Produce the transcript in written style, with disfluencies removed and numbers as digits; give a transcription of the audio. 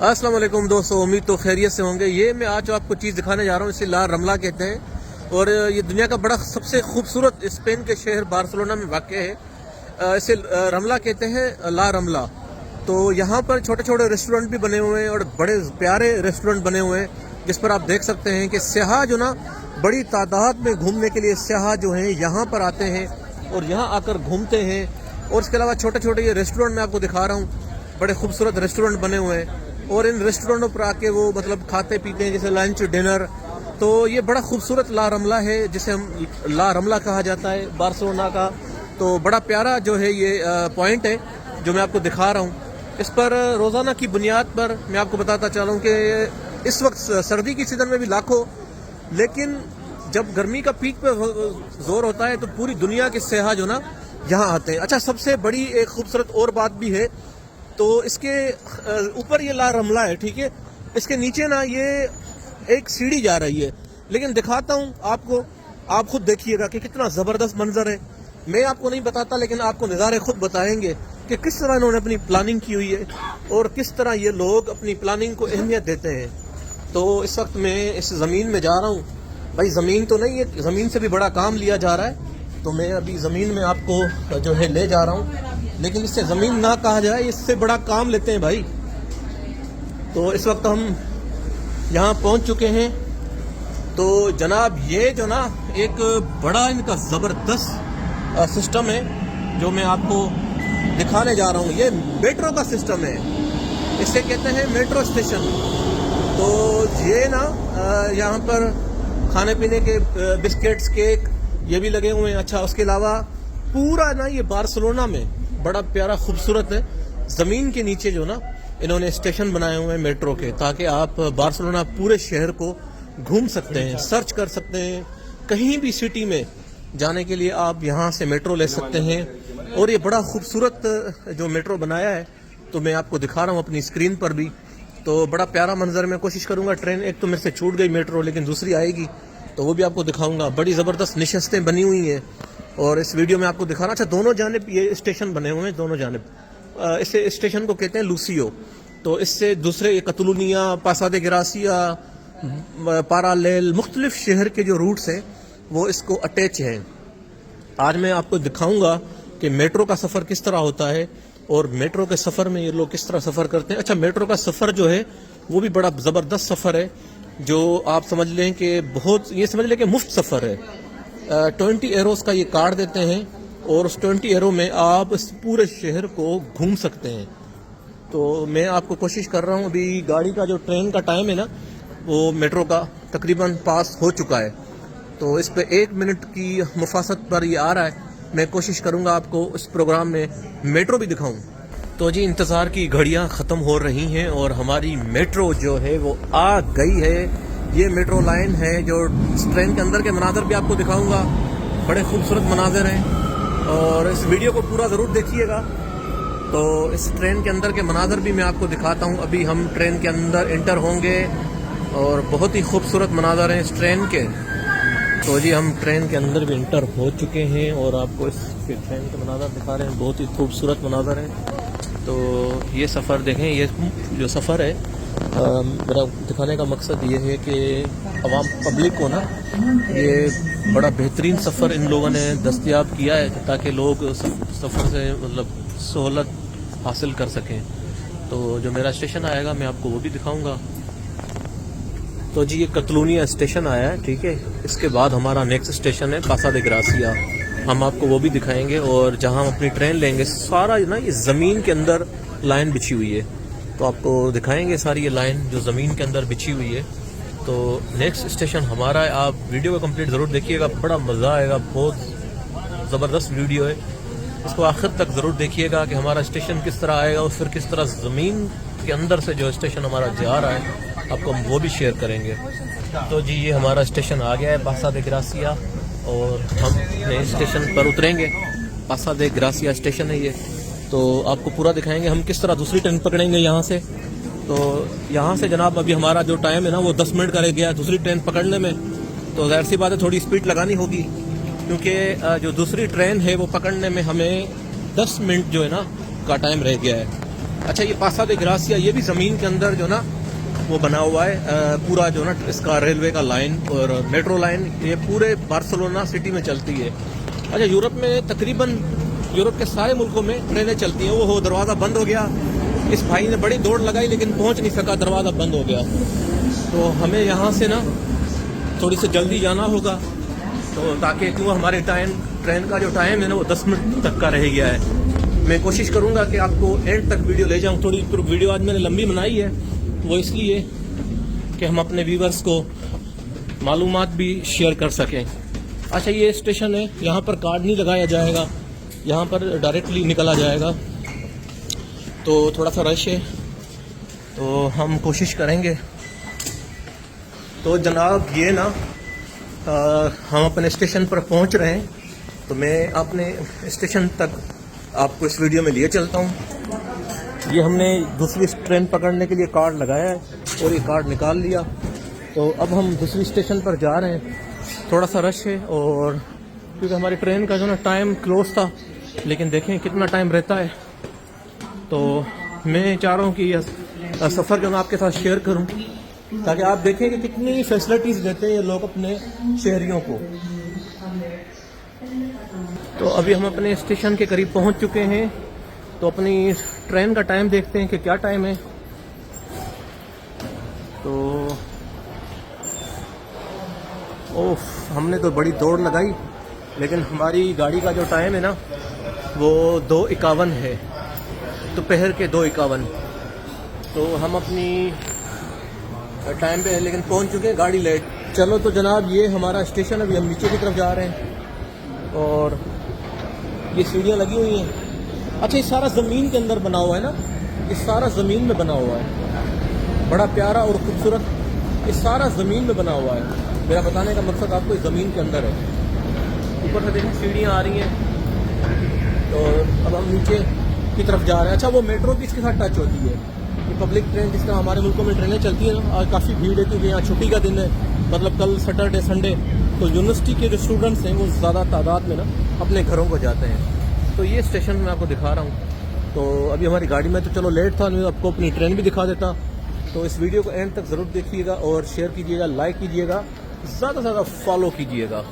अस्सलाम वालेकुम दोस्तों, उम्मीद तो खैरियत से होंगे। ये मैं आज आपको चीज़ दिखाने जा रहा हूँ, इसे ला रमला कहते हैं और ये दुनिया का बड़ा सबसे खूबसूरत स्पेन के शहर बार्सिलोना में वाक़ है। इसे रमला कहते हैं, ला रमला। तो यहाँ पर छोटे छोटे रेस्टोरेंट भी बने हुए हैं और बड़े प्यारे रेस्टोरेंट बने हुए हैं, जिस पर आप देख सकते हैं कि सयाह जो ना बड़ी तादाद में घूमने के लिए सयाह जो हैं यहाँ पर आते हैं और यहाँ आकर घूमते हैं। और इसके अलावा छोटे छोटे ये रेस्टोरेंट मैं आपको दिखा रहा हूँ, बड़े खूबसूरत रेस्टोरेंट बने हुए हैं और इन रेस्टोरेंटों पर आके वो मतलब खाते पीते हैं, जैसे लंच डिनर। तो ये बड़ा खूबसूरत ला रमला है, जिसे हम ला रमला कहा जाता है बार्सिलोना का। तो बड़ा प्यारा जो है ये पॉइंट है जो मैं आपको दिखा रहा हूँ। इस पर रोज़ाना की बुनियाद पर मैं आपको बताता चला हूँ कि इस वक्त सर्दी की सीज़न में भी लाखों, लेकिन जब गर्मी का पीक पे जोर होता है तो पूरी दुनिया के सयाह जो ना यहाँ आते हैं। अच्छा, सबसे बड़ी एक खूबसूरत और बात भी है, तो इसके ऊपर ये ला रमला है, ठीक है, इसके नीचे ना ये एक सीढ़ी जा रही है, लेकिन दिखाता हूँ आपको, आप खुद देखिएगा कि कितना ज़बरदस्त मंजर है। मैं आपको नहीं बताता, लेकिन आपको नज़ारे खुद बताएंगे कि किस तरह इन्होंने अपनी प्लानिंग की हुई है और किस तरह ये लोग अपनी प्लानिंग को अहमियत देते हैं। तो इस वक्त मैं इस ज़मीन में जा रहा हूँ। भाई ज़मीन तो नहीं है, ज़मीन से भी बड़ा काम लिया जा रहा है, तो मैं अभी ज़मीन में आपको जो है ले जा रहा हूँ, लेकिन इससे ज़मीन ना कहा जाए, इससे बड़ा काम लेते हैं भाई। तो इस वक्त हम यहाँ पहुँच चुके हैं। तो जनाब ये जो ना एक बड़ा इनका ज़बरदस्त सिस्टम है जो मैं आपको दिखाने जा रहा हूँ। ये मेट्रो का सिस्टम है, इसे कहते हैं मेट्रो स्टेशन। तो ये ना यहाँ पर खाने पीने के बिस्किट्स, केक ये भी लगे हुए हैं। अच्छा, उसके अलावा पूरा ना ये बार्सिलोना में बड़ा प्यारा खूबसूरत है, ज़मीन के नीचे जो ना इन्होंने स्टेशन बनाए हुए हैं मेट्रो के, ताकि आप बार्सिलोना पूरे शहर को घूम सकते हैं, सर्च कर सकते हैं। कहीं भी सिटी में जाने के लिए आप यहाँ से मेट्रो ले सकते हैं। और ये बड़ा खूबसूरत जो मेट्रो बनाया है, तो मैं आपको दिखा रहा हूँ अपनी स्क्रीन पर भी। तो बड़ा प्यारा मंजर, मैं कोशिश करूँगा। ट्रेन एक तो मेरे से छूट गई मेट्रो, लेकिन दूसरी आएगी तो वो भी आपको दिखाऊंगा। बड़ी ज़बरदस्त नशस्तें बनी हुई हैं और इस वीडियो में आपको दिखाना। अच्छा, दोनों जानिब ये स्टेशन बने हुए हैं, दोनों जानिब। इसे स्टेशन को कहते हैं लूसियो। तो इससे दूसरे कतलूनिया, पासा दे ग्रासिया, पारालेल, मुख्तलिफ शहर के जो रूट्स हैं वो इसको अटैच हैं। आज मैं आपको दिखाऊंगा कि मेट्रो का सफ़र किस तरह होता है और मेट्रो के सफ़र में ये लोग किस तरह सफ़र करते हैं। अच्छा, मेट्रो का सफ़र जो है वो भी बड़ा ज़बरदस्त सफ़र है, जो आप समझ लें कि बहुत, ये समझ लें कि मुफ्त सफ़र है। 20 यूरोस का ये कार्ड देते हैं और उस 20 यूरो में आप इस पूरे शहर को घूम सकते हैं। तो मैं आपको कोशिश कर रहा हूँ, अभी गाड़ी का जो ट्रेन का टाइम है ना, वो मेट्रो का तकरीबन पास हो चुका है। तो इस पे 1 मिनट की मुफासत पर ये आ रहा है। मैं कोशिश करूँगा आपको इस प्रोग्राम में मेट्रो भी दिखाऊँ। तो जी, इंतज़ार की घड़ियां ख़त्म हो रही हैं और हमारी मेट्रो जो है वो आ गई है। ये मेट्रो लाइन है, जो ट्रेन के अंदर के मनाज़र भी आपको दिखाऊंगा। बड़े खूबसूरत मनाज़र हैं और इस वीडियो को पूरा ज़रूर देखिएगा। तो इस ट्रेन के अंदर के मनाज़र भी मैं आपको दिखाता हूँ। अभी हम ट्रेन के अंदर इंटर होंगे और बहुत ही खूबसूरत मनाज़र हैं इस ट्रेन के। तो जी, हम ट्रेन के अंदर भी इंटर हो चुके हैं और आपको इस ट्रेन के मनाज़र दिखा रहे हैं, बहुत ही खूबसूरत मनाज़र हैं। तो ये सफ़र देखें, ये जो सफ़र है मेरा दिखाने का मकसद ये है कि अवाम पब्लिक को ना ये बड़ा बेहतरीन सफ़र इन लोगों ने दस्तयाब किया है, ताकि लोग सफ़र से मतलब सहूलत हासिल कर सकें। तो जो मेरा स्टेशन आएगा मैं आपको वो भी दिखाऊंगा। तो जी, ये कतलूनिया स्टेशन आया है, ठीक है। इसके बाद हमारा नेक्स्ट स्टेशन है पासा दे ग्रासिया, हम आपको वो भी दिखाएंगे। और जहां हम अपनी ट्रेन लेंगे, सारा ना ये ज़मीन के अंदर लाइन बिछी हुई है, तो आपको दिखाएंगे सारी ये लाइन जो ज़मीन के अंदर बिछी हुई है। तो नेक्स्ट स्टेशन हमारा है, आप वीडियो को कंप्लीट ज़रूर देखिएगा, बड़ा मज़ा आएगा, बहुत ज़बरदस्त वीडियो है। इसको आखिर तक ज़रूर देखिएगा कि हमारा स्टेशन किस तरह आएगा और फिर किस तरह ज़मीन के अंदर से जो स्टेशन हमारा जा रहा है आपको हम वो भी शेयर करेंगे। तो जी, ये हमारा स्टेशन आ गया है पासा दे ग्रासिया और हम नए स्टेशन पर उतरेंगे। पासा दे ग्रासिया स्टेशन है ये, तो आपको पूरा दिखाएंगे हम किस तरह दूसरी ट्रेन पकड़ेंगे यहाँ से। तो यहाँ से जनाब अभी हमारा जो टाइम है ना वो 10 मिनट का रह गया दूसरी ट्रेन पकड़ने में। तो ज़ाहिर सी बात है थोड़ी स्पीड लगानी होगी, क्योंकि जो दूसरी ट्रेन है वो पकड़ने में हमें 10 मिनट जो है ना का टाइम रह गया है। اچھا یہ پاسا دے گراسیا یہ بھی زمین کے اندر جو نا وہ بنا ہوا ہے پورا جو نا اس کا ریلوے کا لائن اور میٹرو لائن یہ پورے بارسلونا سٹی میں چلتی ہے. اچھا یورپ میں تقریباً یورپ کے سارے ملکوں میں ٹرینیں چلتی ہیں. وہ دروازہ بند ہو گیا, اس بھائی نے بڑی دوڑ لگائی لیکن پہنچ نہیں سکا, دروازہ بند ہو گیا. تو ہمیں یہاں سے نا تھوڑی سی جلدی جانا ہوگا تو تاکہ کیوں ہمارے ٹرین کا جو ٹائم ہے نا وہ 10 منٹ تک کا رہ گیا ہے. میں کوشش کروں گا کہ آپ کو اینڈ تک ویڈیو لے جاؤں. تھوڑی ویڈیو آج میں نے لمبی بنائی ہے وہ اس لیے کہ ہم اپنے ویورز کو معلومات بھی شیئر کر سکیں. اچھا یہ اسٹیشن ہے, یہاں پر کارڈ نہیں لگایا جائے گا, یہاں پر ڈائریکٹلی نکلا جائے گا. تو تھوڑا سا رش ہے تو ہم کوشش کریں گے. تو جناب یہ نا ہم اپنے اسٹیشن پر پہنچ رہے ہیں تو میں اپنے اسٹیشن تک آپ کو اس ویڈیو میں لیے چلتا ہوں. یہ ہم نے دوسری ٹرین پکڑنے کے لیے کارڈ لگایا ہے اور یہ کارڈ نکال لیا. تو اب ہم دوسری اسٹیشن پر جا رہے ہیں. تھوڑا سا رش ہے اور کیونکہ ہماری ٹرین کا جو نا ٹائم کلوز تھا, لیکن دیکھیں کتنا ٹائم رہتا ہے. تو میں چاہ رہا ہوں کہ یہ سفر جو میں آپ کے ساتھ شیئر کروں تاکہ آپ دیکھیں کہ کتنی فیسلٹیز دیتے ہیں یہ لوگ اپنے شہریوں کو. تو ابھی ہم اپنے اسٹیشن کے قریب پہنچ چکے ہیں تو اپنی ٹرین کا ٹائم دیکھتے ہیں کہ کیا ٹائم ہے. تو ہم نے تو بڑی دوڑ لگائی لیکن ہماری گاڑی کا جو ٹائم ہے نا وہ 2:51 ہے, دوپہر کے 2:51. تو ہم اپنی ٹائم پہ لیکن پہنچ چکے ہیں, گاڑی لیٹ. چلو تو جناب یہ ہمارا اسٹیشن ہے, ابھی ہم نیچے کی طرف جا رہے ہیں اور یہ سیڑھیاں لگی ہوئی ہیں. اچھا یہ سارا زمین کے اندر بنا ہوا ہے نا, یہ سارا زمین میں بنا ہوا ہے, بڑا پیارا اور خوبصورت. یہ سارا زمین میں بنا ہوا ہے. میرا بتانے کا مقصد آپ کو زمین کے اندر ہے. اوپر سے دیکھیں سیڑھیاں آ رہی ہیں. تو اب ہم نیچے کی طرف جا رہے ہیں. اچھا وہ میٹرو بھی اس کے ساتھ ٹچ ہوتی ہے. یہ پبلک ٹرین جس طرح ہمارے ملکوں میں ٹرینیں چلتی ہیں نا, آج کافی بھیڑ ہے کیونکہ یہاں چھٹی کا دن ہے, مطلب کل سیٹرڈے سنڈے. تو یونیورسٹی کے جو اسٹوڈنٹس ہیں وہ زیادہ تعداد میں نا اپنے گھروں کو جاتے ہیں. تو یہ اسٹیشن میں آپ کو دکھا رہا ہوں. تو ابھی ہماری گاڑی میں تو چلو لیٹ تھا, میں آپ کو اپنی ٹرین بھی دکھا دیتا. تو اس ویڈیو کو اینڈ تک ضرور دیکھیے گا اور شیئر کیجیے گا, لائک کیجیے گا, زیادہ سے زیادہ فالو کیجیے گا.